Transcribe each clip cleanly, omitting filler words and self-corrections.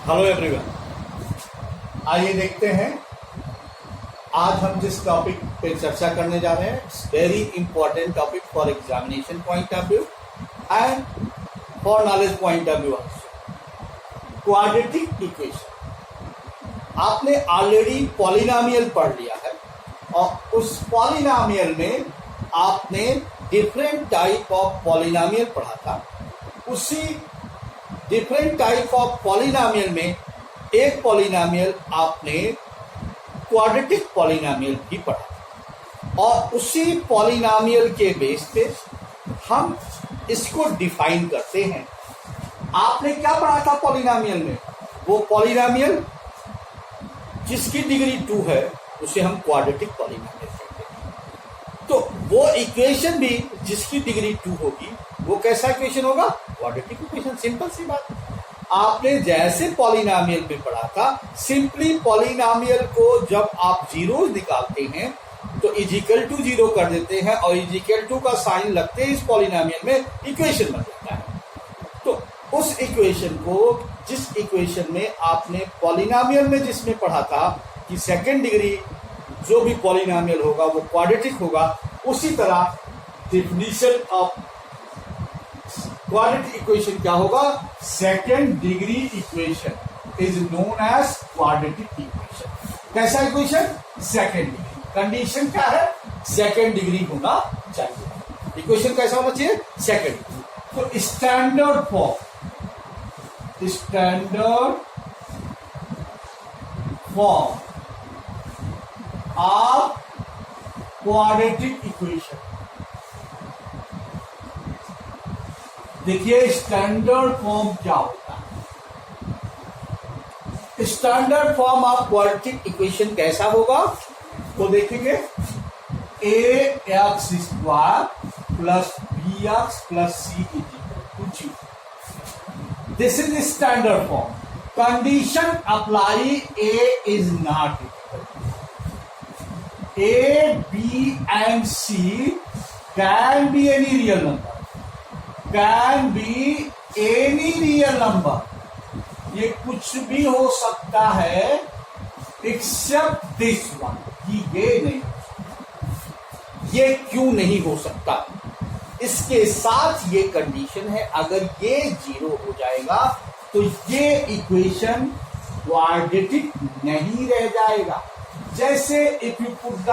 Hello everyone, आइए देखते हैं आज हम जिस टॉपिक पे चर्चा करने जा रहे हैं। Very important topic for examination point of view and for knowledge point of view also. Quadratic equation आपने ऑलरेडी पॉलिनोमियल पढ़ लिया है और उस पॉलिनोमियल में आपने डिफरेंट टाइप ऑफ पॉलिनोमियल पढ़ा था। उसी डिफरेंट टाइप ऑफ पॉलिनोमियल में एक पॉलिनोमियल आपने क्वाड्रेटिक पॉलिनोमियल भी पढ़ा और उसी पॉलिनोमियल के बेस पे हम इसको डिफाइन करते हैं। आपने क्या पढ़ा था पॉलिनोमियल में? वो पॉलिनोमियल जिसकी डिग्री 2 है उसे हम क्वाड्रेटिक पॉलिनोमियल कहते हैं। तो वो इक्वेशन भी जिसकी डिग्री 2 होगी वो कैसा इक्वेशन होगा? Quadratic equation. सिंपल सी बात। आपने जैसे पॉलिनोमियल में पढ़ा था, सिंपली पॉलिनोमियल को जब आप जीरोस निकालते हैं तो इजिकल टू 0 कर देते हैं और इजिकल टू का साइन लगते ही इस पॉलिनोमियल में इक्वेशन बन जाता है। तो उस इक्वेशन को, जिस इक्वेशन में आपने पॉलिनोमियल में जिसमें पढ़ा था कि सेकेंड डिग्री जो भी पॉलिनोमियल होगा वो क्वाड्रेटिक होगा, उसी तरह डेफिनेशन ऑफ क्वाड्रेटिक इक्वेशन क्या होगा? Second degree equation is known as quadratic equation. कैसा इक्वेशन? Second degree. कंडीशन क्या है? सेकेंड डिग्री होना चाहिए। इक्वेशन कैसा होना चाहिए? Second degree. तो standard form of quadratic equation. देखिए स्टैंडर्ड फॉर्म क्या होता है। Standard form of quadratic equation कैसा होगा तो देखेंगे ax square plus bx plus c equal to 0। This is standard form. Condition apply a is not equal. a, b and c can be any real number, can be any real number. ये कुछ भी हो सकता है accept this one, कि ये नहीं हो सकता। ये क्यों नहीं हो सकता? इसके साथ ये कंडीशन है, अगर ये 0 हो जाएगा तो ये इक्वेशन क्वाड्रेटिक नहीं रह जाएगा। जैसे if you put the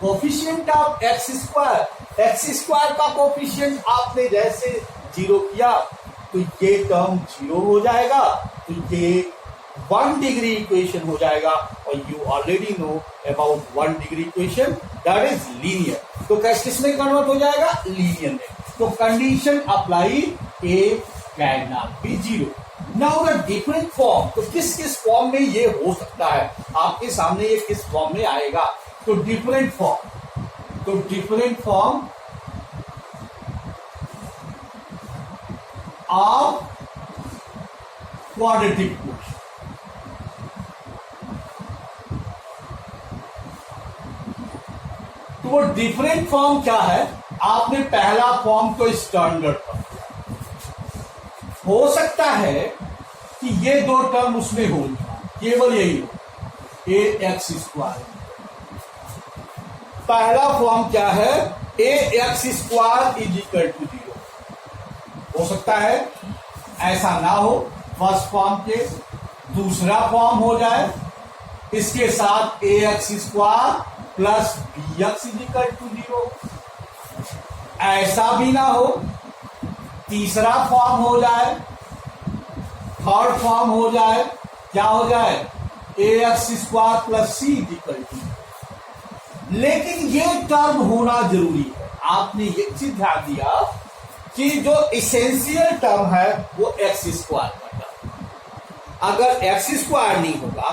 coefficient of x square का कोफिशिएंट आपने जैसे 0 किया तो ये टर्म 0 हो जाएगा, तो ये 1 डिग्री इक्वेशन हो जाएगा। और you already know about 1 degree equation, that is linear. तो किस में कन्वर्ट हो जाएगा? लीनियर में। तो condition apply A can not be 0। Now the different form, तो किस किस फॉर्म में ये हो सकता है? आपके सामने ये किस फॉर्म में आएगा? तो different form of quadratic equation. तो वो डिफरेंट फॉर्म क्या है? आपने पहला फॉर्म तो स्टैंडर्ड फॉर्म। हो सकता है कि ये 2 टर्म उसमें हो, केवल यही हो, ए एक्स स्क्वायर। पहला फॉर्म क्या है? A X square is equal to 0। हो सकता है ऐसा ना हो, फर्स्ट फॉर्म के दूसरा फॉर्म हो जाए, इसके साथ A X square plus B X is equal to 0। ऐसा भी ना हो, तीसरा फॉर्म हो जाए, थर्ड फॉर्म हो जाए, क्या हो जाए? A X square plus C is equal to. लेकिन ये टर्म होना जरूरी है। आपने ये चीज ध्यान दिया कि जो इसेंशियल टर्म है वो एक्स स्क्वायर का टर्म। अगर एक्स स्क्वायर नहीं होगा,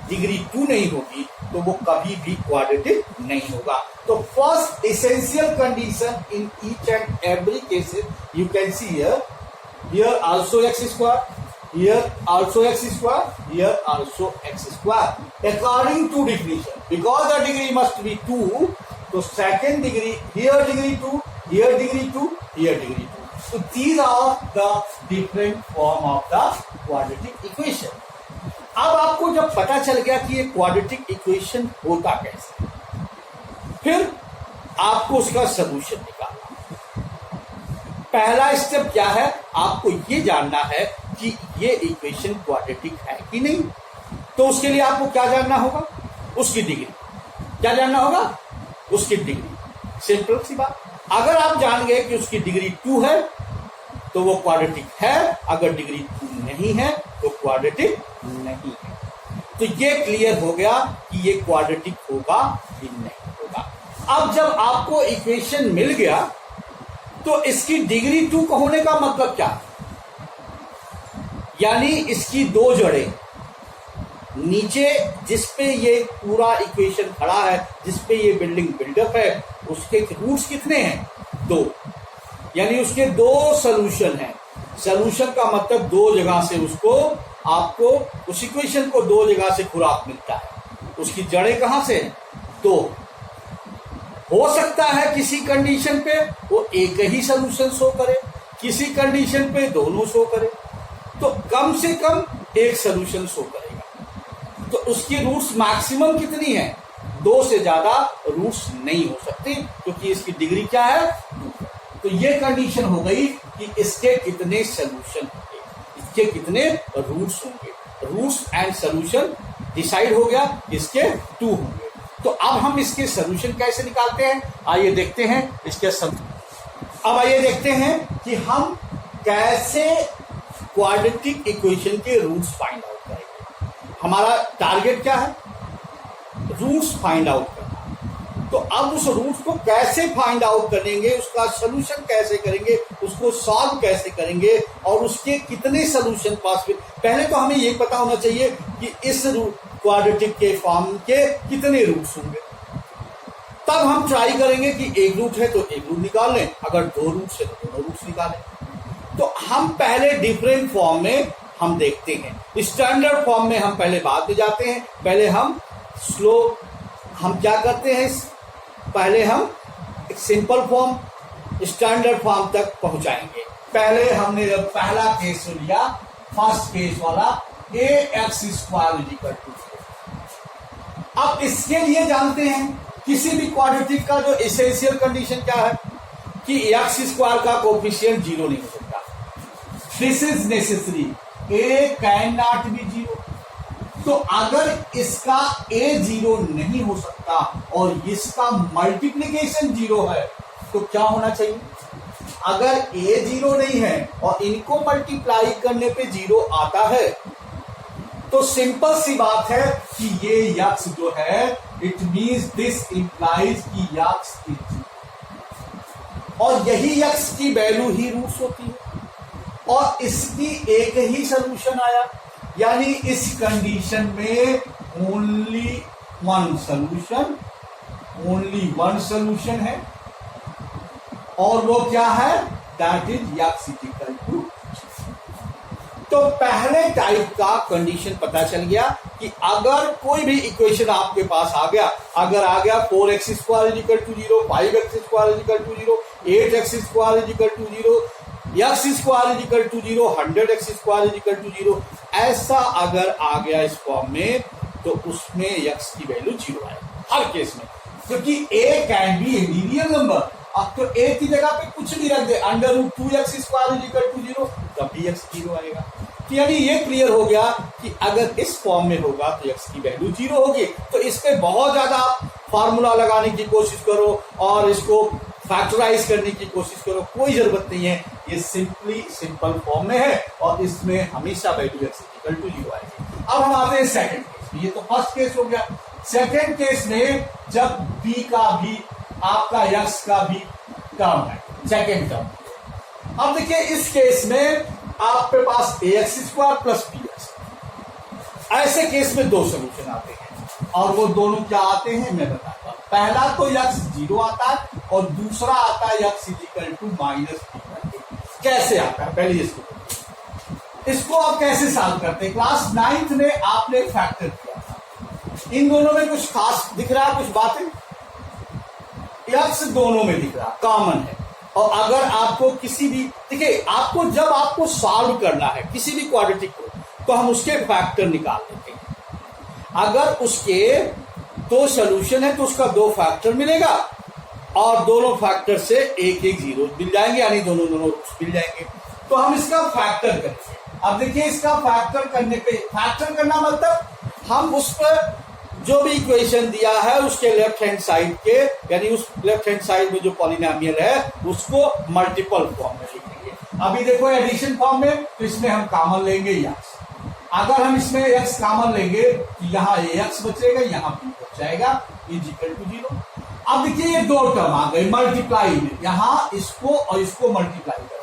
डिग्री 2 नहीं होगी, तो वो कभी भी क्वाड्रेटिक नहीं होगा। तो first essential condition in each and every cases you can see here also X square, here also X square, here also X square according to definition. Because the degree must be 2, तो second degree, here degree 2, here degree 2, here degree 2. So these are the different form of the quadratic equation. जब पता चल गया कि ये quadratic equation होता कैसे, फिर आपको उसका सलूशन निकालना। पहला स्टेप क्या है, आपको ये जानना है कि ये इक्वेशन क्वाड्रेटिक है कि नहीं। तो उसके लिए आपको क्या जानना होगा, उसकी डिग्री। क्या जानना होगा, उसकी डिग्री। सिंपल सी बात। अगर आप जान गए कि उसकी डिग्री 2 है तो वो क्वाड्रेटिक है, अगर डिग्री 2 नहीं है तो क्वाड्रेटिक नहीं है। तो ये क्लियर हो गया कि ये क्वाड्रेटिक होगा कि नहीं होगा। अब जब आपको इक्वेशन मिल गया तो इसकी डिग्री 2 का होने का मतलब क्या, यानी इसकी 2 जड़ें नीचे जिसपे ये पूरा इक्वेशन खड़ा है, जिसपे ये बिल्डिंग बिल्डअप है, उसके रूट्स कितने हैं, 2। यानी उसके 2 सॉल्यूशन हैं। सॉल्यूशन का मतलब 2 जगह से उसको, आपको उस इक्वेशन को 2 जगह से खुराक मिलता है। उसकी जड़ें कहां से हैं, 2। हो सकता है किसी कंडीशन पे वो एक ही सॉल्यूशन शो करे, किसी कंडीशन पे दोनों शो करे, तो कम से कम एक सॉल्यूशन शो करेगा। तो उसकी रूट्स मैक्सिमम कितनी है, 2 से ज्यादा रूट्स नहीं हो सकती, क्योंकि इसकी डिग्री क्या है, 2। तो ये कंडीशन हो गई कि इसके कितने सॉल्यूशन होंगे, इसके कितने रूट्स होंगे। रूट्स एंड सॉल्यूशन डिसाइड हो गया, इसके 2 होंगे। तो अब हम इसके सॉल्यूशन कैसे निकालते हैं, आइए देखते हैं इसके अब आइए देखते हैं कि हम कैसे क्वाड्रेटिक इक्वेशन के रूट्स फाइंड आउट करेंगे। हमारा टारगेट क्या है, रूट्स फाइंड आउट करना। तो अब उस रूट्स को कैसे फाइंड आउट करेंगे, उसका सॉल्यूशन कैसे करेंगे, उसको सॉल्व कैसे करेंगे, और उसके कितने सॉल्यूशन पॉसिबल। पहले तो हमें ये पता होना चाहिए कि इस क्वाड्रेटिक के फॉर्म के कितने रूट्स होंगे। तब हम ट्राई करेंगे कि एक रूट है तो एक रूट निकाल लें, अगर 2 रूट्स है तो 2 रूट्स निकालें। तो हम पहले डिफरेंट फॉर्म में हम देखते हैं। स्टैंडर्ड फॉर्म में हम पहले बाद में जाते हैं। पहले हम हम क्या करते हैं, पहले हम एक सिंपल फॉर्म स्टैंडर्ड फॉर्म तक पहुंचाएंगे। पहले हमने जब पहला केस लिया, फर्स्ट केस वाला ax²। अब इसके लिए जानते हैं किसी भी क्वाड्रेटिक का जो एसेंशियल कंडीशन क्या है कि x² का कोफिशिएंट 0 नहीं हो सकता। This is necessary, a can not be 0। तो अगर इसका a 0 नहीं हो सकता और इसका मल्टीप्लीकेशन 0 है तो क्या होना चाहिए, अगर a 0 नहीं है और इनको मल्टीप्लाई करने पे 0 आता है तो सिंपल सी बात है कि ये यक्स जो है, इट मींस दिस इंप्लाइज कि यक्स इज 0, और यही यक्स की वैल्यू ही रूट्स होती है, और इसकी एक ही सलूशन आया। यानी इस कंडीशन में ओनली वन सॉल्यूशन है, और वो क्या है, that is X equal to. तो पहले टाइप का कंडीशन पता चल गया कि अगर कोई भी इक्वेशन आपके पास आ गया, अगर आ गया 4x² = 0, 5x² = 0, 8x² = 0, x² = 0, 100x² = 0, ऐसा अगर आ गया इस फॉर्म में तो उसमें x की वैल्यू 0 आएगी हर केस में, क्योंकि a can be a real number. अब तो a की जगह पे कुछ भी रख दे, √2x² = 0, तब भी x 0 आएगा। तो यानी ये क्लियर हो गया कि अगर इस फॉर्म में होगा तो x की वैल्यू 0 होगी। तो इस पे बहुत ज्यादा फार्मूला लगाने की कोशिश करो और इसको फैक्टराइज करने की कोशिश करो, कोई जरूरत नहीं है। ये सिंपल फॉर्म में है और इसमें हमेशा वैल्यू x = 0 आएगी। अब हम आते हैं सेकंड केस। ये तो फर्स्ट केस हो गया। सेकंड केस में जब b का भी आपका x का भी टर्म है, सेकंड टर्म। अब देखिए इस केस में आपके पास ax² + bx। ऐसे केस में 2 सॉल्यूशन आते हैं और वो दोनों क्या आते हैं मैं बताता हूं। पहला तो x 0 आता है और दूसरा आता है x = -b। कैसे आता है, पहले इसको आप कैसे सॉल्व करते हैं। क्लास 9th में आपने फैक्टर किया था। इन दोनों में कुछ खास दिख रहा है, कुछ बातें x दोनों में दिख रहा, कॉमन है। और अगर आपको किसी भी, देखिए आपको जब आपको सॉल्व करना है किसी भी क्वाड्रेटिक को, तो हम उसके फैक्टर निकाल लेते हैं। अगर उसके दो सोल्यूशन है तो उसका दो फैक्टर मिलेगा और दोनों फैक्टर से एक एक जीरो मिल जाएंगे, यानी दोनों दोनों मिल जाएंगे। तो हम इसका फैक्टर करेंगे। अब देखिए इसका फैक्टर करने पे, फैक्टर करना मतलब हम उस पर जो भी इक्वेशन दिया है उसके लेफ्ट हैंड साइड के, यानी उस लेफ्ट हैंड साइड में जो पॉलिनोमियल है उसको मल्टीपल फॉर्म में लिखेंगे। अभी देखो एडिशन फॉर्म में, तो इसमें हम कॉमन लेंगे x। अगर हम इसमें x कॉमन लेंगे तो यहाँ ax बचेगा, यहाँ b बच जाएगा, इज इक्वल टू 0। अब देखिए ये दो टर्म आ गए मल्टीप्लाई में, यहाँ इसको और इसको मल्टीप्लाई कर।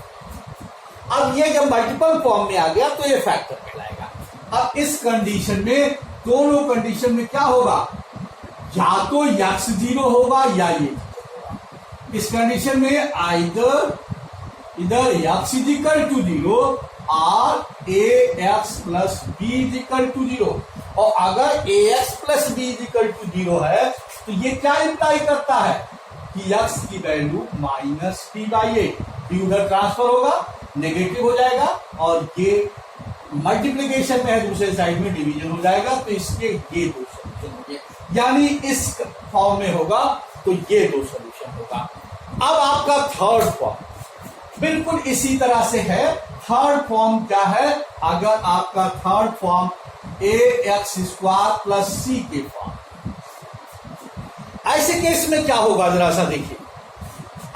अब ये जब मल्टीपल फॉर्म में आ गया तो ये फैक्टर कहलाएगा। अब इस कंडीशन में, दोनों कंडीशन में क्या होगा, या तो x 0 होगा या ये 0 होगा। इस कंडीशन में इधर x इज इक्वल टू 0 और ax plus b is equal to 0। और अगर ax plus b is equal to 0 है तो ये क्या इंप्लाई करता है कि x की value minus p by A, b उधर ट्रांसफर होगा, नेगेटिव हो जाएगा, और ये मल्टीप्लीकेशन में है, दूसरे साइड में डिवीजन हो जाएगा, तो इसके ये दो सोल्यूशन होंगे, यानी इस फॉर्म में होगा तो ये दो सोल्यूशन होगा। अब आपका थर्ड फॉर्म बिल्कुल इसी तरह से है। थर्ड फॉर्म क्या है, अगर आपका third form ax square plus c के फॉर्म, ऐसे केस में क्या होगा जरा सा देखिए।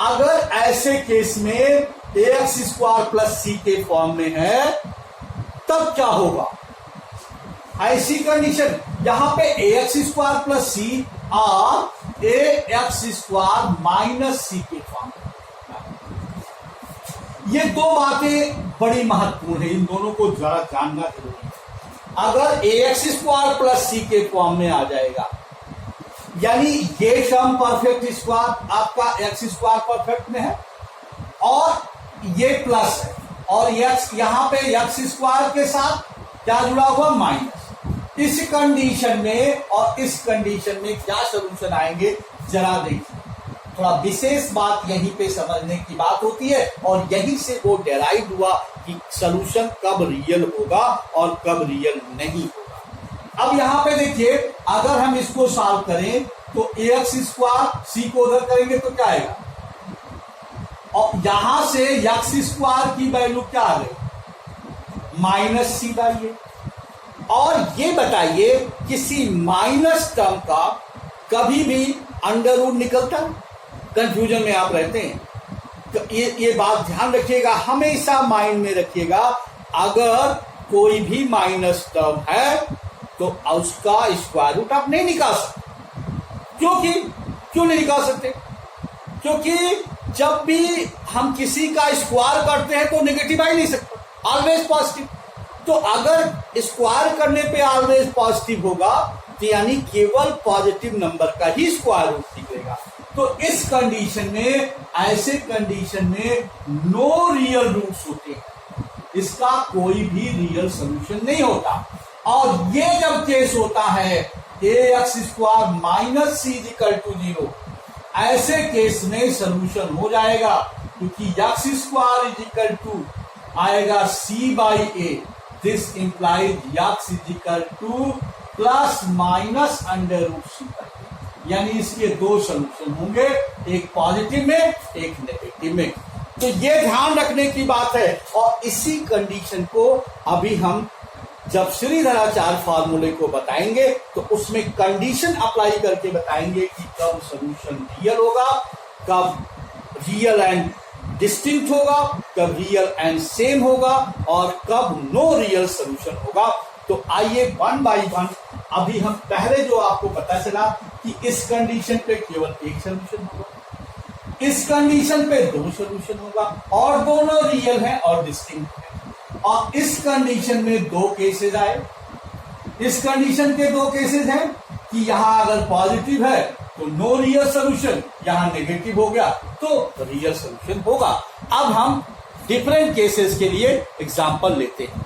अगर ऐसे केस में ax स्क्वायर प्लस c के फॉर्म में है तब क्या होगा, ऐसी कंडीशन यहां पे ax स्क्वायर प्लस c और ax स्क्वायर माइनस c के फॉर्म। ये दो बातें बड़ी महत्वपूर्ण है, इन दोनों को जरा जानना जरूरी है। अगर ax स्क्वायर प्लस c के फॉर्म में आ जाएगा, यानी ये टर्म परफेक्ट स्क्वायर आपका x स्क्वायर परफेक्ट में है और ये प्लस है, और यहां पे x स्क्वायर के साथ क्या जुड़ा हुआ, माइनस। इस कंडीशन में और इस कंडीशन में क्या सोल्यूशन आएंगे जरा देखिए। थोड़ा विशेष बात यहीं पे समझने की बात होती है, और यहीं से वो डेराइव हुआ कि सोल्यूशन कब रियल होगा और कब रियल नहीं होगा। अब यहां पे देखिए, अगर हम इसको सॉल्व करें तो ax स्क्वायर c को उधर करेंगे तो क्या आएगा, और यहां से x स्क्वायर की वैल्यू क्या आ गई, माइनस c बाई ए। और ये बताइए किसी माइनस टर्म का कभी भी अंडर रूट निकलता है? कंफ्यूजन में आप रहते हैं तो ये बात ध्यान रखिएगा, हमेशा माइंड में रखिएगा। अगर कोई भी माइनस टर्म है तो उसका स्क्वायर रूट आप नहीं निकाल सकते। क्यों नहीं निकाल सकते? क्योंकि जब भी हम किसी का स्क्वायर करते हैं तो नेगेटिव आ ही नहीं सकता, ऑलवेज पॉजिटिव। तो अगर स्क्वायर करने पे ऑलवेज पॉजिटिव होगा तो यानी केवल पॉजिटिव नंबर का ही स्क्वायर रूट निकलेगा। तो इस कंडीशन में, ऐसे कंडीशन में नो रियल रूट्स होते हैं, इसका कोई भी रियल सोल्यूशन नहीं होता। और ये जब केस होता है ax square minus c equal to 0, ऐसे केस में सोल्यूशन हो जाएगा, क्योंकि x square is equal to आएगा c by A. This implies x is equal to plus minus under root c by, यानी इसके दो सोल्यूशन होंगे, एक पॉजिटिव में एक नेगेटिव में। तो ये ध्यान रखने की बात है। और इसी कंडीशन को अभी हम जब श्रीधराचार्य फार्मूले को बताएंगे तो उसमें कंडीशन अप्लाई करके बताएंगे कि कब सोल्यूशन रियल होगा, कब रियल एंड डिस्टिंक्ट होगा, कब रियल एंड सेम होगा, और कब नो रियल सोल्यूशन होगा। तो आइए वन बाय वन, अभी हम पहले जो आपको पता चला कि इस कंडीशन पे केवल एक सोल्यूशन होगा, इस कंडीशन पे दो सोल्यूशन होगा, और दोनों रियल हैं और डिस्टिंक्ट हैं। और इस कंडीशन में दो केसेस आए, इस कंडीशन के दो केसेस हैं कि यहां अगर पॉजिटिव है तो नो रियल सोल्यूशन, यहां नेगेटिव हो गया तो रियल सोल्यूशन होगा। अब हम डिफरेंट केसेस के लिए एग्जांपल लेते हैं।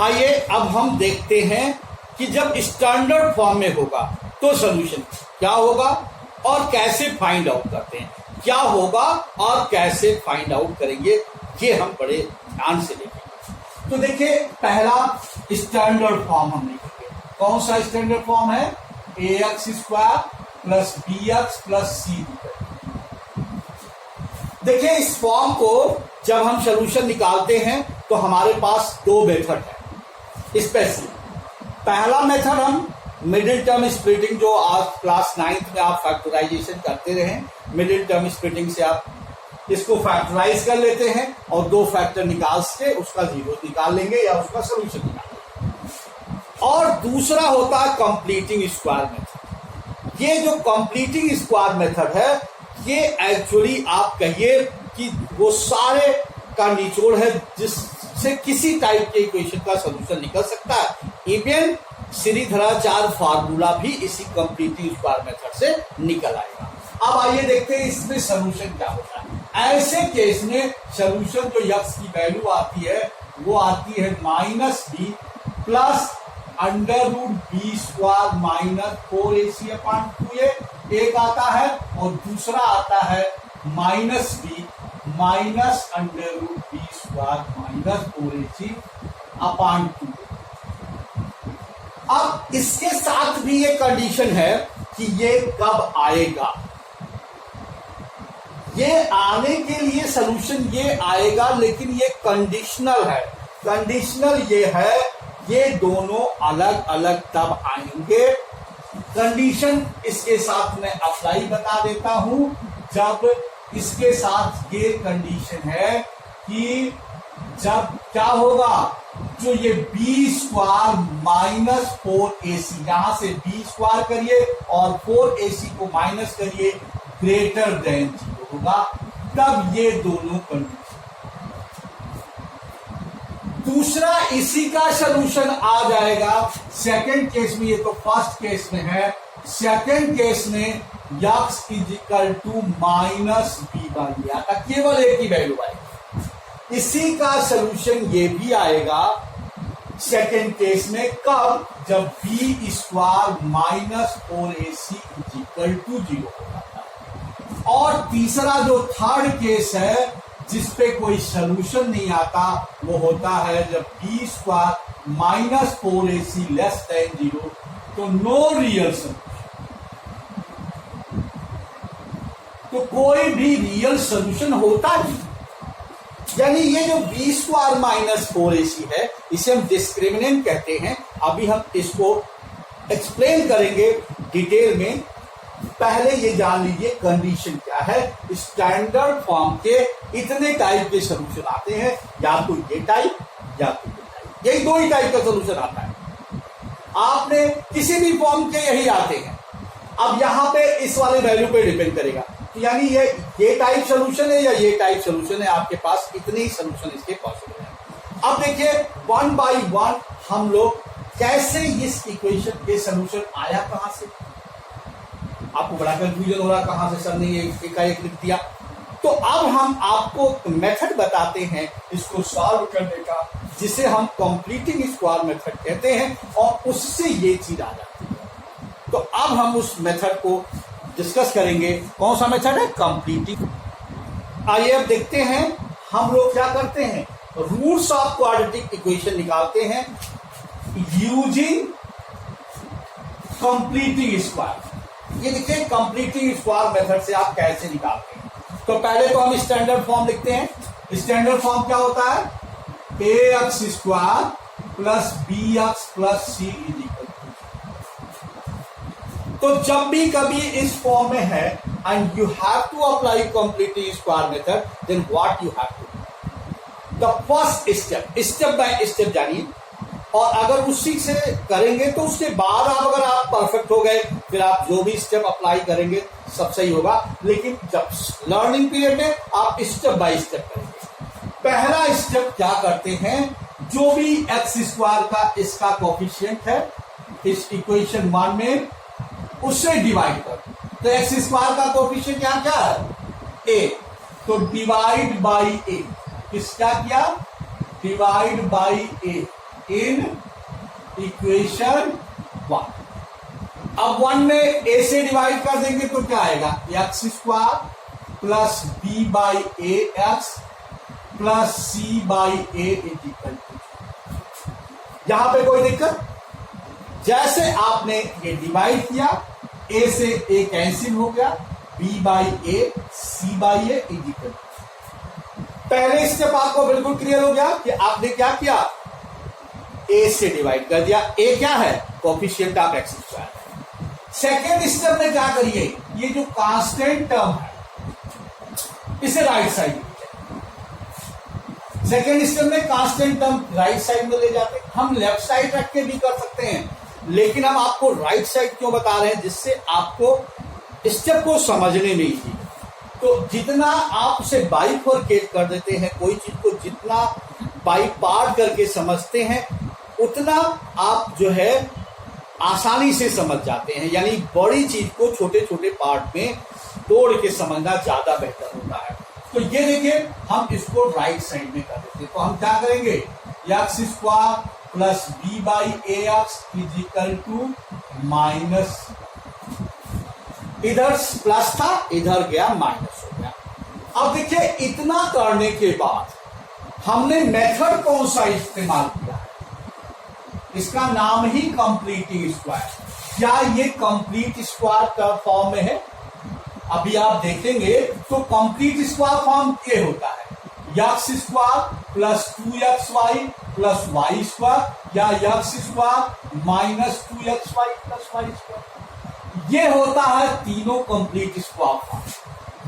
आइए अब हम देखते हैं कि जब स्टैंडर्ड फॉर्म में होगा तो सोल्यूशन क्या होगा और कैसे फाइंड आउट करते हैं, क्या होगा और कैसे फाइंड आउट करेंगे, ये हम बड़े ध्यान से देखेंगे। तो देखिए, पहला स्टैंडर्ड फॉर्म हम लिखेंगे। कौन सा स्टैंडर्ड फॉर्म है? ax square plus bx plus c। देखिए इस फॉर्म को जब हम सोल्यूशन निकालते हैं तो हमारे पास दो मेथड है स्पेशली। पहला मेथड हम मिडिल टर्म स्प्लिटिंग, जो आज क्लास 9th में आप फैक्टराइजेशन करते रहे, मिडिल टर्म स्प्लिटिंग से आप इसको फैक्टराइज कर लेते हैं और दो फैक्टर निकाल के उसका जीरो निकाल लेंगे या उसका सोल्यूशन निकाल लेंगे। और दूसरा होता है कंप्लीटिंग स्क्वायर मेथड। ये जो कंप्लीटिंग स्क्वायर मेथड है ये एक्चुअली आप कहिए कि वो सारे का निचोड़ है जिससे किसी टाइप के इक्वेशन का सोल्यूशन निकल सकता है। इवन श्रीधराचार्य फार्मूला भी इसी कंप्लीटिंग स्क्वायर मेथड से निकल आएगा। अब आइए देखते हैं इसमें सोल्यूशन क्या होता है। ऐसे केस में सोल्यूशन जो यक्स की वैल्यू आती है वो आती है -b plus √b square minus 4ac/2a एक आता है, और दूसरा आता है -b minus √b square minus 4ac/2। अब इसके साथ भी ये कंडीशन है कि ये कब आएगा। ये आने के लिए सॉल्यूशन ये आएगा, लेकिन ये कंडीशनल है। कंडीशनल ये है ये दोनों अलग अलग तब आएंगे। कंडीशन इसके साथ मैं अप्लाई बता देता हूं। जब इसके साथ ये कंडीशन है कि जब क्या होगा, जो ये b स्क्वायर माइनस 4ac, यहां से b स्क्वायर करिए और 4ac को माइनस करिए, ग्रेटर देन 0 होगा, तब ये दोनों कंडीशन। दूसरा इसी का सलूशन आ जाएगा सेकंड केस में। ये तो फर्स्ट केस में है, सेकंड केस में x इजिकल टू -b/a आता, केवल एक ही वैल्यू आएगी। इसी का सलूशन ये भी आएगा सेकंड केस में, कब? जब b square minus 4ac equal to 0 हो जाता है। और तीसरा जो थर्ड केस है जिसपे कोई सलूशन नहीं आता, वो होता है जब b square minus 4ac less than 0, तो नो रियल सलूशन। तो कोई भी रियल सॉल्यूशन होता नहीं। यानी ये जो b स्क्वायर माइनस 4ac है इसे हम डिस्क्रिमिनेंट कहते हैं। अभी हम इसको एक्सप्लेन करेंगे डिटेल में। पहले ये जान लीजिए कंडीशन क्या है। स्टैंडर्ड फॉर्म के इतने टाइप के सॉल्यूशन आते हैं, या तो ये टाइप या तो ये टाइप, यही दो ही टाइप का सॉल्यूशन आता है। आपने किसी भी फॉर्म के यही आते हैं। अब यहां पे इस वाले वैल्यू पे डिपेंड करेगा, तो यानी ये टाइप सोल्यूशन है या ये टाइप सोल्यूशन है, आपके पास इतने ही सोल्यूशन इसके पॉसिबल है। अब देखिए 1 बाय 1 हम लोग कैसे इस इक्वेशन के सोल्यूशन आया कहां से। आपको बड़ा कंफ्यूजन हो रहा कहां से सर ने ये एकाएक लिख दिया। तो अब हम आपको मेथड बताते हैं इसको सॉल्व करने का, जिसे हम कंप्लीटिंग स्क्वायर मेथड कहते हैं, और उससे ये चीज आ जाती है। तो अब हम उस मेथड को डिस्कस करेंगे। कौन सा मेथड है? कंप्लीटिंग। आइए अब देखते हैं हम लोग क्या करते हैं। रूट्स ऑफ क्वाड्रेटिक इक्वेशन निकालते हैं यूजिंग कंप्लीटिंग स्क्वायर। ये देखिए कंप्लीटिंग स्क्वायर मेथड से आप कैसे निकालते हैं। तो पहले तो हम स्टैंडर्ड फॉर्म लिखते हैं। स्टैंडर्ड फॉर्म क्या होता है? ax square plus bx plus c equal. तो जब भी कभी इस फॉर्म में है and you have to apply completing square method, then what you have to, the first step by step जानिए। और अगर उसी से करेंगे तो उसके बाद अगर आप परफेक्ट हो गए, फिर आप जो भी स्टेप अप्लाई करेंगे सब सही होगा। लेकिन जब लर्निंग पीरियड में आप स्टेप बाय स्टेप करेंगे। पहला स्टेप क्या करते हैं, जो भी एक्स स्क्वायर का इसका कोफिशिएंट है इस इक्वेशन 1 में, उससे डिवाइड कर। तो एक्स स्क्वायर का कोफिशिएंट यहाँ क्या है? a। तो डिवाइड बाई a। किसका किया? Divide by a in equation 1। अब 1 में a से डिवाइड कर देंगे तो क्या आएगा? X square plus b by A X plus c by A equal to. यहां पे कोई दिक्कत? जैसे आपने ये डिवाइड किया, ए से ए कैंसिल हो गया, B by A, C by A equal. पहले स्टेप आपको बिल्कुल क्लियर हो गया कि आपने क्या किया, ए से डिवाइड कर दिया। ए क्या है, coefficient of x square. Second step में क्या करिए, ये जो कांस्टेंट टर्म है इसे राइट साइड में, सेकेंड स्टेप में कांस्टेंट टर्म राइट साइड में ले जाते हैं। हम लेफ्ट साइड रख के भी कर सकते हैं, लेकिन हम आपको राइट साइड क्यों बता रहे हैं, जिससे आपको स्टेप को समझने में इजी। तो जितना आप उसे बाइफरकेट कर देते हैं, कोई चीज को जितना बाई पार्ट करके समझते हैं, उतना आप जो है आसानी से समझ जाते हैं। यानी बड़ी चीज को छोटे छोटे पार्ट में तोड़ के समझना ज्यादा बेहतर होता है। तो ये देखिए, हम इसको राइट साइड में कर देते हैं। तो हम क्या करेंगे, X square plus B by A X is equal to minus, इधर प्लस था इधर गया माइनस हो गया। अब देखिए, इतना करने के बाद हमने मेथड कौन सा इस्तेमाल किया है, इसका नाम ही कंप्लीटिंग स्क्वायर। क्या ये कंप्लीट स्क्वायर का फॉर्म में है? अभी आप देखेंगे तो कंप्लीट स्क्वायर फॉर्म ये होता है, X square plus 2xy plus Y square, या X square minus 2xy plus Y square. ये होता है तीनों कंप्लीट स्क्वायर फॉर्म।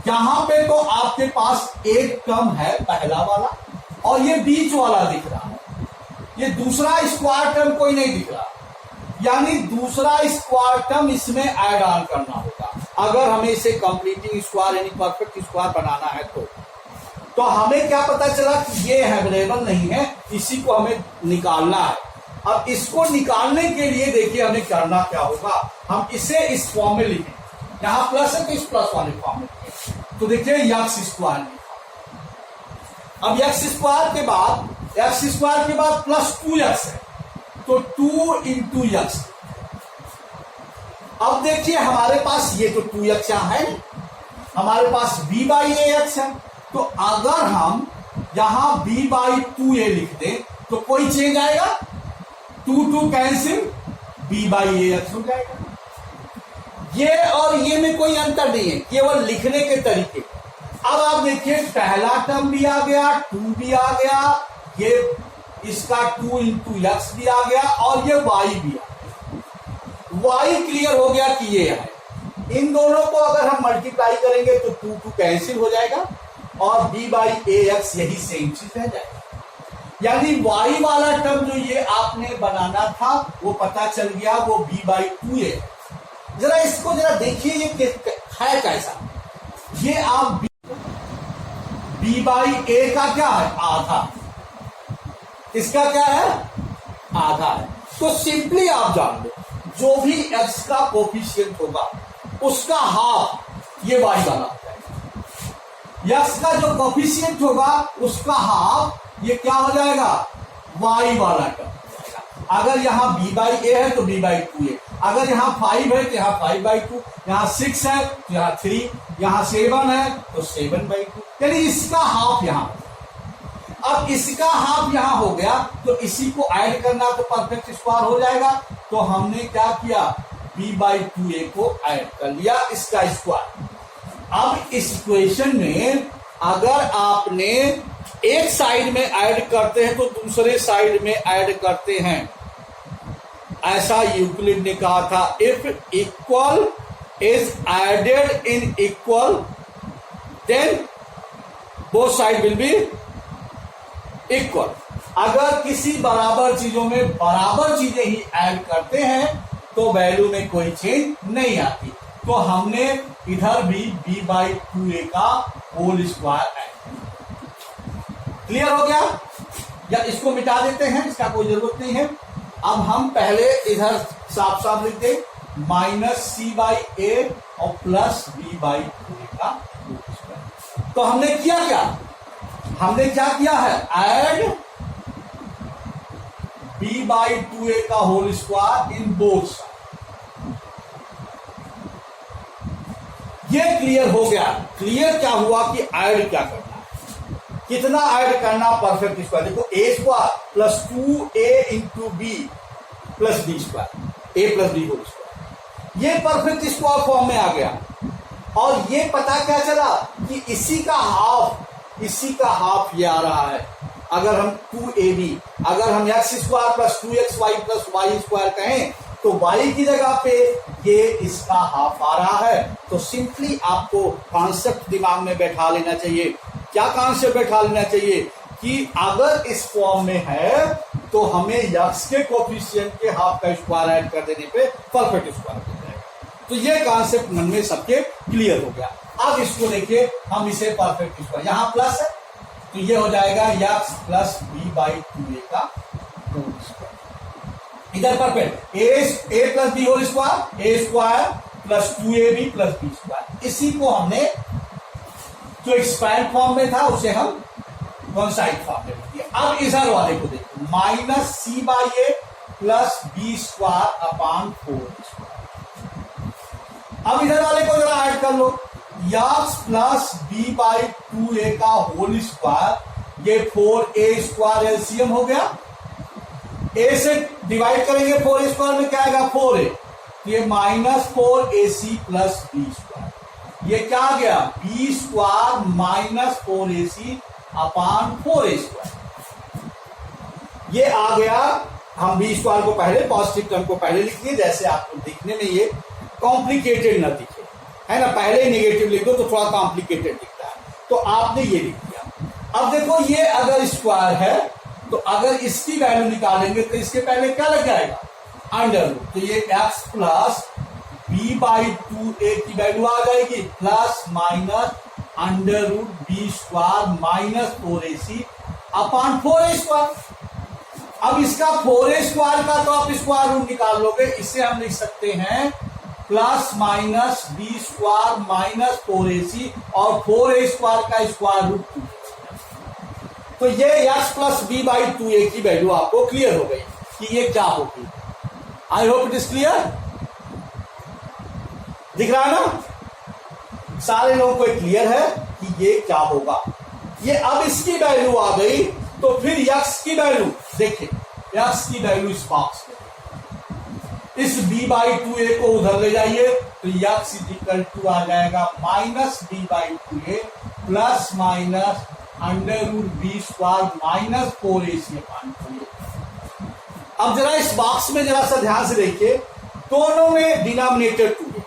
यहां पे तो आपके पास एक टर्म है पहला वाला, और ये बीच वाला दिख रहा है, ये दूसरा स्क्वायर टर्म कोई नहीं दिख रहा, यानी दूसरा स्क्वायर टर्म इसमें ऐड ऑन करना होगा अगर हमें इसे कंप्लीटिंग स्क्वायर यानी परफेक्ट स्क्वायर बनाना है। तो हमें क्या पता चला कि ये अवेलेबल नहीं है, इसी को हमें निकालना है। अब इसको निकालने के लिए देखिए हमें करना क्या होगा, हम इसे इस फॉर्म में लिखें, यहां प्लस है तो इस प्लस वाले फॉर्म में लिखें। तो देखिए एक्स स्क्वायर लिखा, अब एक्स स्क्वायर के बाद प्लस 2x है, तो 2 इंटू एक्स। अब देखिए हमारे पास ये तो 2x यहां है, हमारे पास b बाई ए एक्स है, तो अगर हम यहां b बाई 2a लिख दें तो कोई चेंज आएगा, 2 cancel, b by A x हो जाएगा। ये और ये में कोई अंतर नहीं है, केवल लिखने के तरीके। अब आप देखिए पहला टर्म भी आ गया, 2 भी आ गया, ये इसका 2 इंटू एक्स भी आ गया, और ये y भी आ गया। y क्लियर हो गया कि ये है। इन दोनों को अगर हम मल्टीप्लाई करेंगे तो 2 कैंसिल हो जाएगा, और b बाई ए एक्स यही सेम चीज रह जाएगा। यानी y वाला टर्म जो ये आपने बनाना था वो पता चल गया, वो b बाई 2a। जरा इसको जरा देखिए, ये है कैसा, ये आप b बाई ए का क्या है, आधा, इसका क्या है, आधा है। तो सिंपली आप जान लो, जो भी x का कोफिशिएंट होगा उसका हाफ ये y वाला हो जाएगा, x का जो कोफिशिएंट होगा उसका हाफ ये क्या हो जाएगा, y वाला टर्म हो जाएगा। अगर यहां b बाई ए है तो b बाई 2a, अगर यहां 5 है तो यहां 5 बाई 2, यहां 6 है तो यहां 3, यहां 7 है तो 7 बाई 2, यानी इसका हाफ यहां। अब इसका हाफ यहां हो गया, तो इसी को ऐड करना तो परफेक्ट स्क्वायर हो जाएगा। तो हमने क्या किया, b बाई 2a को ऐड कर लिया, इसका स्क्वायर। अब इस इक्वेशन में अगर आपने एक साइड में ऐड करते हैं तो दूसरे साइड में ऐड करते हैं, ऐसा यूक्लिड ने कहा था, if equal is added in equal then both side will be equal. अगर किसी बराबर चीजों में बराबर चीजें ही ऐड करते हैं तो वैल्यू में कोई चेंज नहीं आती। तो हमने इधर भी b बाई 2a का होल स्क्वायर ऐड किया। क्लियर हो गया, या इसको मिटा देते हैं, इसका कोई जरूरत नहीं है। अब हम पहले इधर साफ साफ लिख दें, माइनस c बाई ए और प्लस b बाई 2a का होल स्क्वायर। तो हमने किया क्या, हमने क्या किया है, ऐड b बाई 2a का whole square in both side. ये क्लियर हो गया। क्लियर क्या हुआ कि ऐड क्या करना है, कितना ऐड करना परफेक्ट स्क्वायर। देखो a square plus 2a into B plus B square, A plus B whole square. ये परफेक्ट स्क्वायर फॉर्म में आ गया। और ये पता क्या चला कि इसी का हाफ ये आ रहा है। अगर हम 2ab, अगर हम x square plus 2xy plus Y square कहें तो y की जगह पे ये इसका हाफ आ रहा है। तो सिंपली आपको कॉन्सेप्ट दिमाग में बैठा लेना चाहिए। क्या कॉन्सेप्ट बैठा लेना चाहिए कि अगर इस फॉर्म में है तो हमें x के कोफिशिएंट के हाफ का स्क्वायर ऐड कर देने पे परफेक्ट स्क्वायर हो जाएगा। तो ये कॉन्सेप्ट मन में सबके क्लियर हो गया। अब इसको देखिए, हम इसे परफेक्ट स्क्वायर, यहां प्लस है तो ये हो जाएगा x plus B by 2a का होल स्क्वायर। इधर perfect A plus B whole square, A square plus 2ab plus B square. इसी को हमने जो एक्सपैंड फॉर्म में था उसे हम कॉन्साइड फॉर्म में दिया। अब इधर वाले को देखो, minus C by A plus B square upon 4 square. अब इधर वाले को जरा ऐड कर लो, x plus B by 2a का होल स्क्वायर, ये 4a स्क्वायर एलसीएम हो गया। a से डिवाइड करेंगे 4a स्क्वायर में क्या आएगा 4a, ये minus 4ac plus B square. ये क्या आ गया b square minus 4ac upon 4a square. ये आ गया। हम b स्क्वायर को पहले, पॉजिटिव टर्म को पहले लिख दिए, जैसे आपको दिखने में ये कॉम्प्लिकेटेड ना दिखे, है ना। पहले ही नेगेटिव लिख दो तो थोड़ा कॉम्प्लिकेटेड दिखता है, तो आपने ये लिख दिया। अब देखो, ये अगर स्क्वायर है तो अगर इसकी वैल्यू निकालेंगे तो इसके पहले क्या लग जाएगा अंडर रूट। तो ये x plus B by 2a की वैल्यू आ जाएगी plus minus under root B square minus 4ac upon 4a square. अब इसका 4a स्क्वायर का तो आप स्क्वायर रूट निकाल लोगे, इससे हम लिख सकते हैं plus minus B square minus 4ac और 4a स्क्वायर का स्क्वायर रूट 2। तो ये x plus B by 2a की वैल्यू आपको क्लियर हो गई कि ये क्या होगी। I hope it is clear. दिख रहा है ना, सारे लोगों को क्लियर है कि ये क्या होगा। ये अब इसकी वैल्यू आ गई तो फिर x की वैल्यू देखिए, x की वैल्यू इस बॉक्स में, इस b बाई 2a को उधर ले जाइए तो x इक्वल टू आ जाएगा minus b by 2a plus minus under root B square minus 4ac upon 2a। अब जरा इस बॉक्स में जरा सा ध्यान से देखिए, दोनों में डिनोमिनेटर 2a,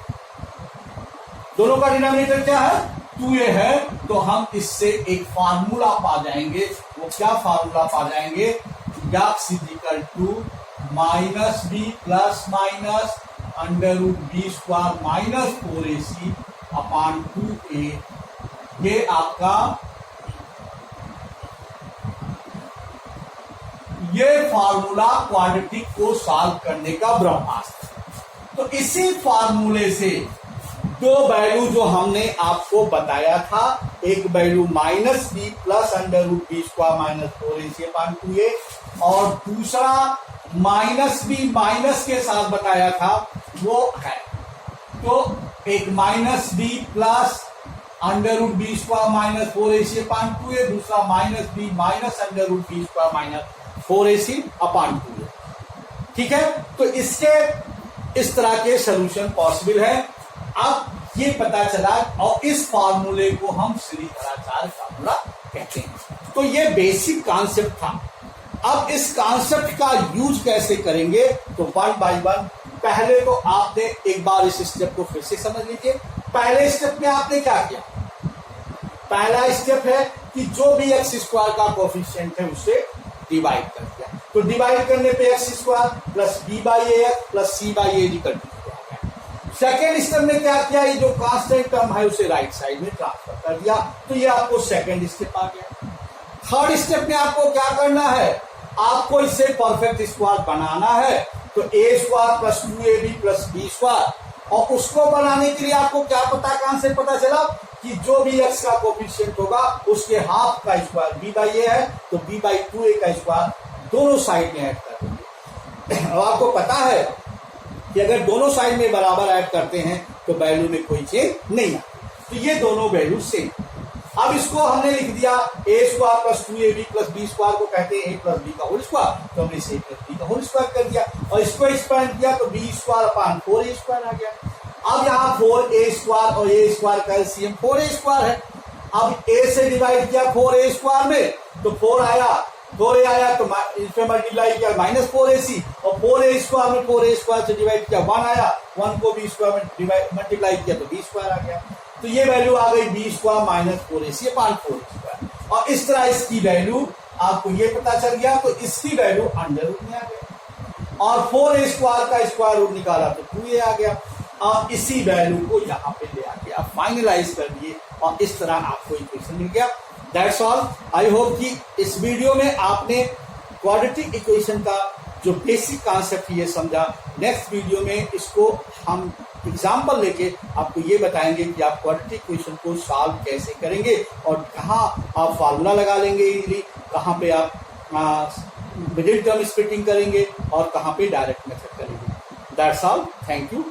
दोनों का डिनोमिनेटर क्या है 2a है। तो हम इससे एक फार्मूला पा जाएंगे। वो क्या फार्मूला पा जाएंगे, x equal to minus B plus minus under root B square minus 4ac upon 2a। ये आपका ये फार्मूला क्वाड्रेटिक को सॉल्व करने का ब्रह्मास्त्र। तो इसी फार्मूले से दो वैल्यू जो हमने आपको बताया था, एक value minus B plus under root B square minus 4ac upon 2a और दूसरा माइनस बी माइनस के साथ बताया था वो है। तो एक minus B plus under root B square minus 4ac upon 2a, दूसरा minus b minus under root B square minus 4ac upon 2a। ठीक है, तो इसके इस तरह के सॉल्यूशन पॉसिबल है। अब ये पता चला और इस फार्मूले को हम श्रीधराचार्य फार्मूला कहते हैं। तो ये बेसिक कॉन्सेप्ट था। अब इस कॉन्सेप्ट का यूज कैसे करेंगे तो वन बाय वन, पहले तो आपने एक बार इस स्टेप को फिर से समझ लीजिए। पहले स्टेप में आपने क्या किया, पहला स्टेप है कि जो भी एक्स स्क्वायर का कोफिशिएंट है उसे डिवाइड कर दिया। तो डिवाइड करने पे X square plus B by A plus C by A निकल गया। सेकेंड स्टेप में क्या किया, ये जो कांस्टेंट टर्म है उसे राइट साइड में ट्रांसफर कर दिया। तो ये आपको सेकेंड स्टेप आ गया। थर्ड स्टेप में आपको क्या करना है, आपको इसे परफेक्ट स्क्वायर बनाना है। तो A square plus 2ab plus B square, और उसको बनाने के लिए आपको क्या पता, कहां से पता चला कि जो भी एक्स का कोफिशिएंट होगा उसके हाफ का स्क्वायर बी बाई ए है, तो बी बाई 2a का स्क्वायर दोनों साइड में ऐड कर देंगे। और आपको पता है कि अगर दोनों साइड में बराबर ऐड करते हैं तो वैल्यू में कोई चेंज नहीं आती। तो ये दोनों वैल्यू सेम। अब इसको हमने लिख दिया A square plus 2ab plus B square को कहते हैं ए प्लस बी का होल स्क्वायर, तो हमने इसे ए प्लस बी का होल स्क्वायर कर दिया। और और इसको एक्सपेंड किया तो बी स्क्वायर अपान 4a² आ गया। अब यहाँ 4a² और a² का एलसीएम 4a² है। अब a से डिवाइड किया 4a² में तो 4 आया, 4a आया तो इसमें मल्टीप्लाई किया -4ac, और 4a² में 4a² से डिवाइड किया 1 आया, 1 को b² में मल्टीप्लाई किया तो b² आ गया। तो ये वैल्यू आ गई b² -4ac अपान 4a²। और इस तरह इसकी वैल्यू आपको ये पता चल गया, तो इसकी वैल्यू अंडर रूट में आ गया, और 4a² का स्क्वायर रूट निकाला तो 2a आ गया, और इसी वैल्यू को यहाँ पे ले आके आप फाइनलाइज कर दिए, और इस तरह आपको इक्वेशन मिल गया। That's all. आई होप कि इस वीडियो में आपने क्वाड्रेटिक इक्वेशन का जो बेसिक कॉन्सेप्ट ये समझा। नेक्स्ट वीडियो में इसको हम एग्जाम्पल लेके आपको ये बताएंगे कि आप क्वाड्रेटिक इक्वेशन को सॉल्व कैसे करेंगे, और कहाँ आप फार्मूला लगा लेंगे इजीली, कहाँ पे आप मिडिल टर्म स्प्लिटिंग करेंगे, और कहाँ पे डायरेक्ट मेथड करेंगे। That's all. Thank you.